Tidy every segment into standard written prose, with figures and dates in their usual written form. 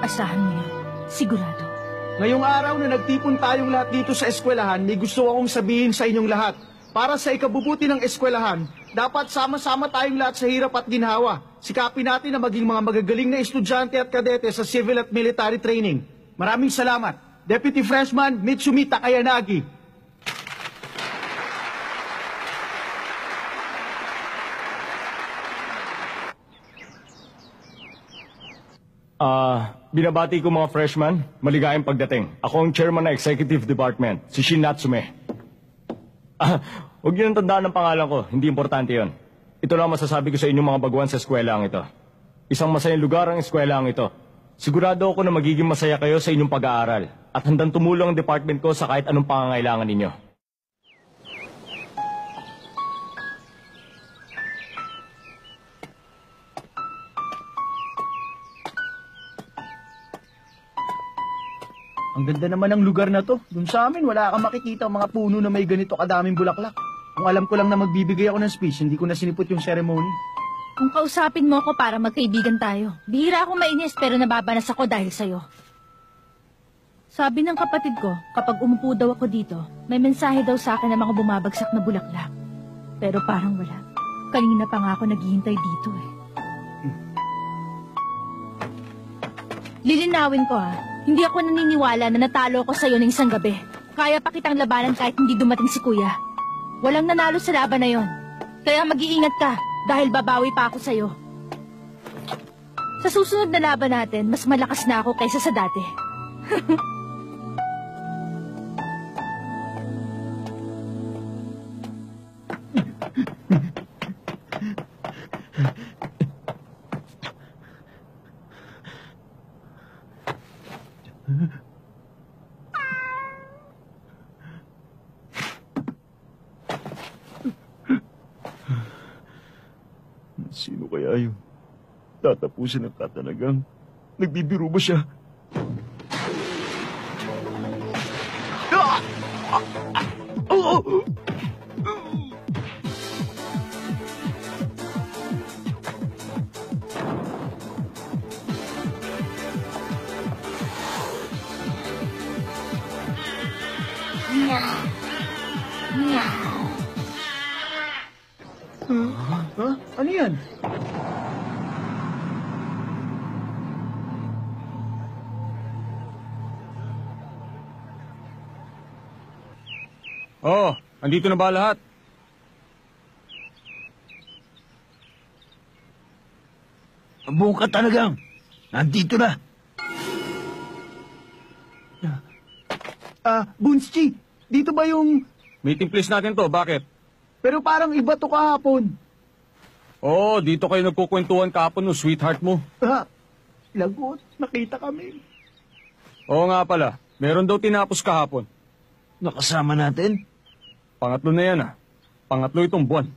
Asahan mo yan. Sigurado. Ngayong araw na nagtipon tayong lahat dito sa eskwelahan, may gusto akong sabihin sa inyong lahat. Para sa ikabubuti ng eskwelahan, dapat sama-sama tayong lahat sa hirap at ginhawa. Sikapin natin na maging mga magagaling na estudyante at kadete sa civil at military training. Maraming salamat. Deputy Freshman Mitsumi Takayanagi. Binabati ko mga freshman, maligayang pagdating. Ako ang chairman ng executive department, si Shin Natsume. Huwag niyo nang tandaan ang pangalan ko, hindi importante yon. Ito lang masasabi ko sa inyong mga baguhan sa eskwela ang ito. Isang masayang lugar ang eskwela ang ito. Sigurado ako na magiging masaya kayo sa inyong pag-aaral at handang tumulong ang department ko sa kahit anong pangangailangan ninyo. Ang ganda naman ng lugar na to. Dun sa amin, wala kang makikita ang mga puno na may ganito kadaming bulaklak. Kung alam ko lang na magbibigay ako ng speech, hindi ko na sinipot yung ceremony. Kung kausapin mo ako para magkaibigan tayo, bihira akong mainis pero nababanas ako dahil sa'yo. Sabi ng kapatid ko, kapag umupo daw ako dito, may mensahe daw sa akin ng mga bumabagsak na bulaklak. Pero parang wala. Kanina pa nga ako naghihintay dito eh. Lilinawin ko ha. Hindi ako naniniwala na natalo ako sa'yo ng isang gabi. Kaya pa kitang labanan kahit hindi dumating si Kuya. Walang nanalo sa laban na yon. Kaya mag-iingat ka dahil babawi pa ako sa'yo. Sa susunod na laban natin, mas malakas na ako kaysa sa dati. Sino kaya yun? Tatapusin ang tatanagang. Nagbibiro ba siya? Ano yan? Oh, andito na ba lahat? Buong ka talagang. Nandito na. Bunchi, dito ba yung... Meeting place natin to, bakit? Pero parang iba to kahapon. Oh, dito kayo nagkukwentuhan kahapon ng sweetheart mo. Lagot, nakita kami. Oo nga pala, meron daw tinapos kahapon. Nakasama natin? Pangatlo na yan Pangatlo itong buwan.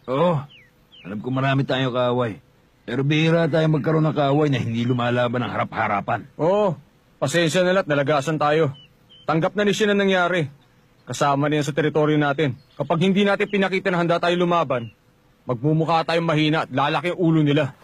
Oo. Alam ko marami tayong kaaway. Pero bihira tayo magkaroon ng kaaway na hindi lumalaban ng harap-harapan. Oo, pasensya na lahat, nalagasan tayo. Tanggap na ni Shin ang nangyari. Kasama niya sa teritoryo natin. Kapag hindi natin pinakita na handa tayo lumaban, magmumukha tayong mahina at lalaki ang ulo nila.